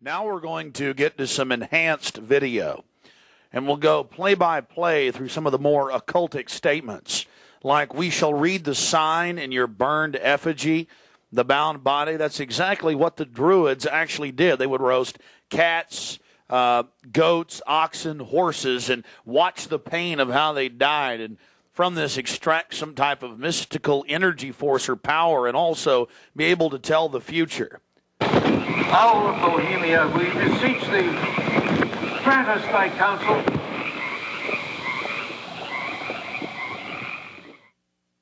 Now we're going to get to some enhanced video, and we'll go play-by-play through some of the more occultic statements, like we shall read the sign in your burned effigy, the bound body. That's exactly what the Druids actually did. They would roast cats, goats, oxen, horses, and watch the pain of how they died, and from this extract some type of mystical energy force or power, and also be able to tell the future. Owl of Bohemia, we beseech thee, grant us thy counsel.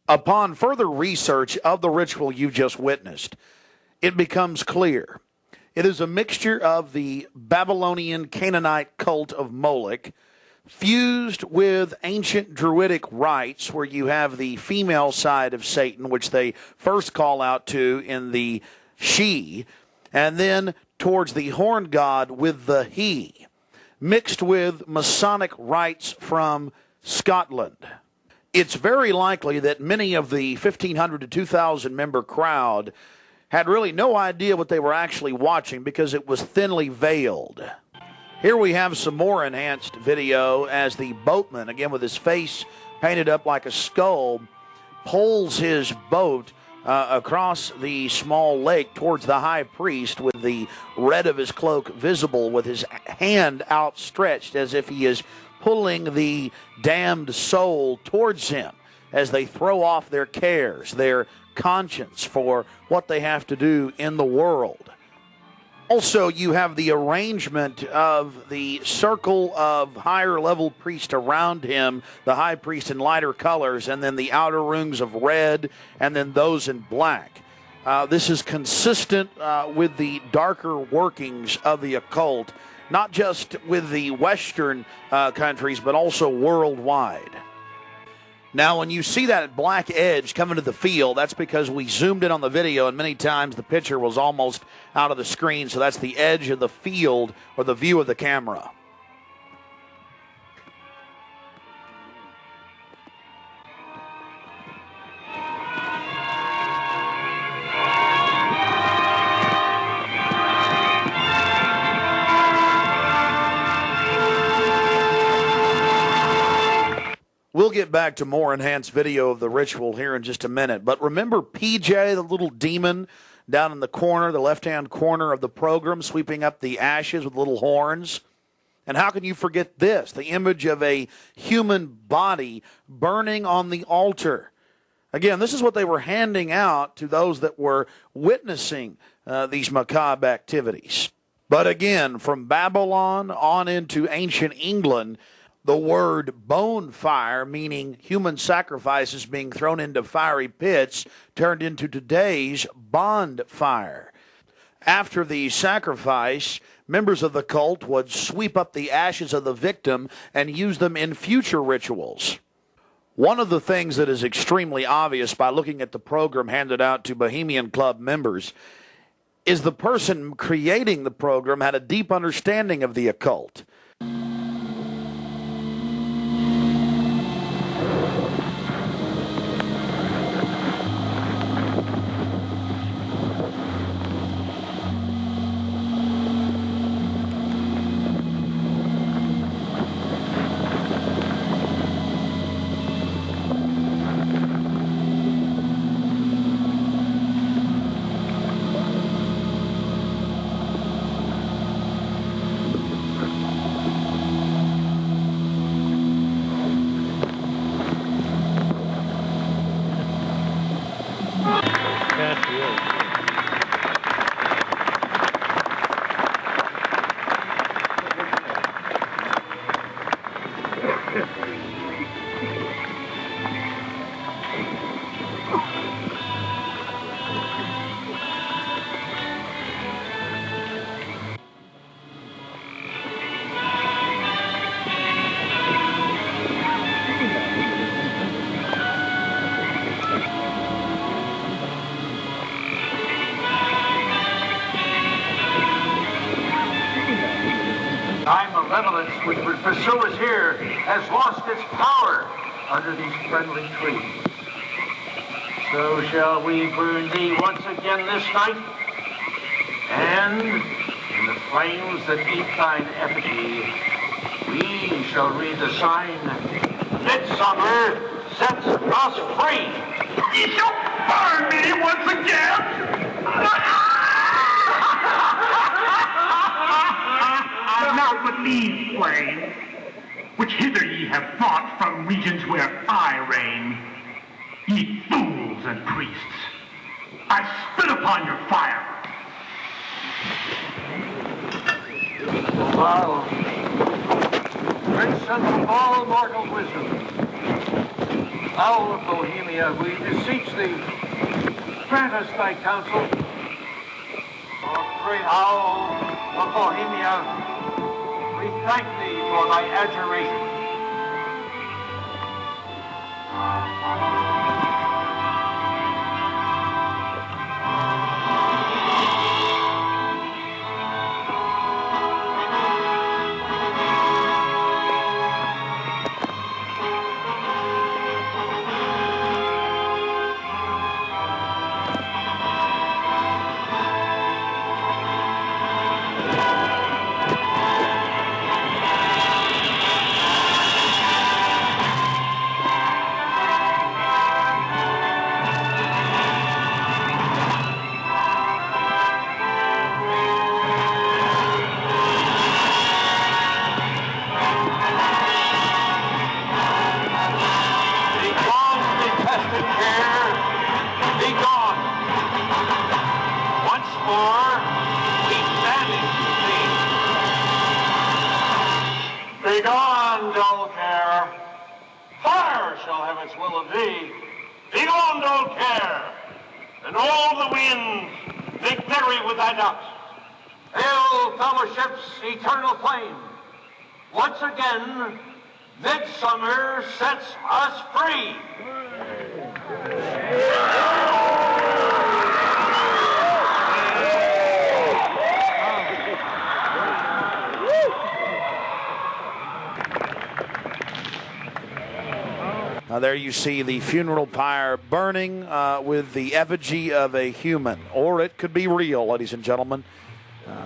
Upon further research of the ritual you just witnessed, it becomes clear. It is a mixture of the Babylonian Canaanite cult of Moloch, fused with ancient Druidic rites, where you have the female side of Satan, which they first call out to in the she, and then towards the horn god with the he, mixed with Masonic rites from Scotland. It's very likely that many of the 1,500 to 2,000 member crowd had really no idea what they were actually watching because it was thinly veiled. Here we have some more enhanced video as the boatman, again with his face painted up like a skull, pulls his boat across the small lake towards the high priest, with the red of his cloak visible, with his hand outstretched as if he is pulling the damned soul towards him as they throw off their cares, their conscience for what they have to do in the world. Also, you have the arrangement of the circle of higher level priests around him, the high priest in lighter colors, and then the outer rings of red, and then those in black. This is consistent with the darker workings of the occult, not just with the Western countries, but also worldwide. Now, when you see that black edge coming to the field, that's because we zoomed in on the video, and many times the picture was almost out of the screen, so that's the edge of the field or the view of the camera. We'll get back to more enhanced video of the ritual here in just a minute. But remember PJ, the little demon down in the corner, the left-hand corner of the program, sweeping up the ashes with little horns? And how can you forget this? The image of a human body burning on the altar. Again, this is what they were handing out to those that were witnessing these macabre activities. But again, from Babylon on into ancient England, the word bone fire, meaning human sacrifices being thrown into fiery pits, turned into today's bond fire. After the sacrifice, members of the cult would sweep up the ashes of the victim and use them in future rituals. One of the things that is extremely obvious by looking at the program handed out to Bohemian Club members is the person creating the program had a deep understanding of the occult. Malevolence which would pursue us here has lost its power under these friendly trees. So shall we burn thee once again this night, and In the flames that eat thine effigy, we shall read the sign, Midsummer sets us free. Ye shall burn me once again. Now with these flames, which hither ye have brought from regions where I reign, ye fools and priests, I spit upon your fire. Thou, prince of all mortal wisdom, owl of Bohemia, we beseech thee, grant us thy counsel. O great owl of Bohemia, we thank thee for thy adjuration. Begone, dull care. Fire shall have its will of thee. Begone, dull care. And all the winds make merry with thy ducks. Hail, fellowship's eternal flame. Once again, midsummer sets us free. There you see the funeral pyre burning with the effigy of a human, or it could be real, ladies and gentlemen.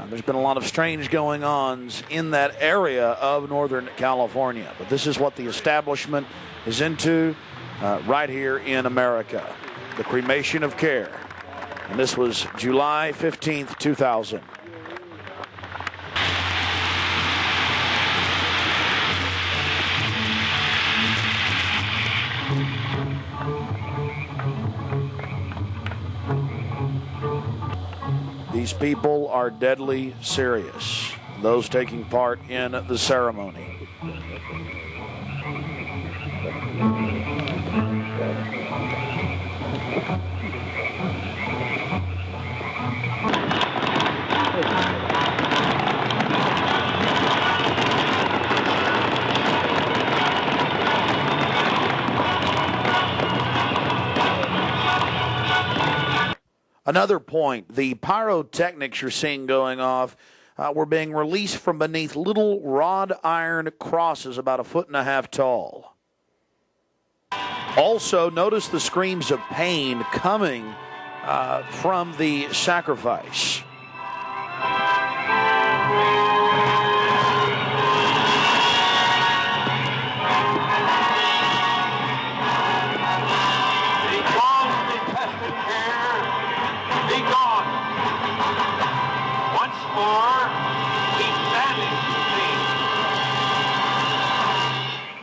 There's been a lot of strange going-ons in that area of Northern California, but this is what the establishment is into right here in America, the Cremation of Care. And this was July 15th, 2000. These people are deadly serious, those taking part in the ceremony. Another point, the pyrotechnics you're seeing going off were being released from beneath little wrought iron crosses about 1.5 feet tall. Also, notice the screams of pain coming from the sacrifice.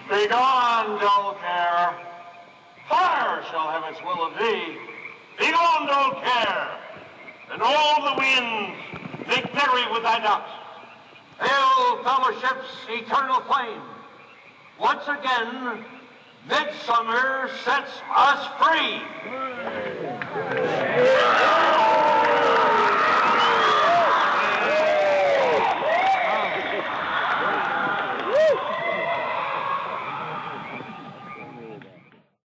Begone, dull care. Fire shall have its will of thee. Begone, dull care. And all the winds make merry with thy ducks. Hail, fellowship's eternal flame. Once again, midsummer sets us free.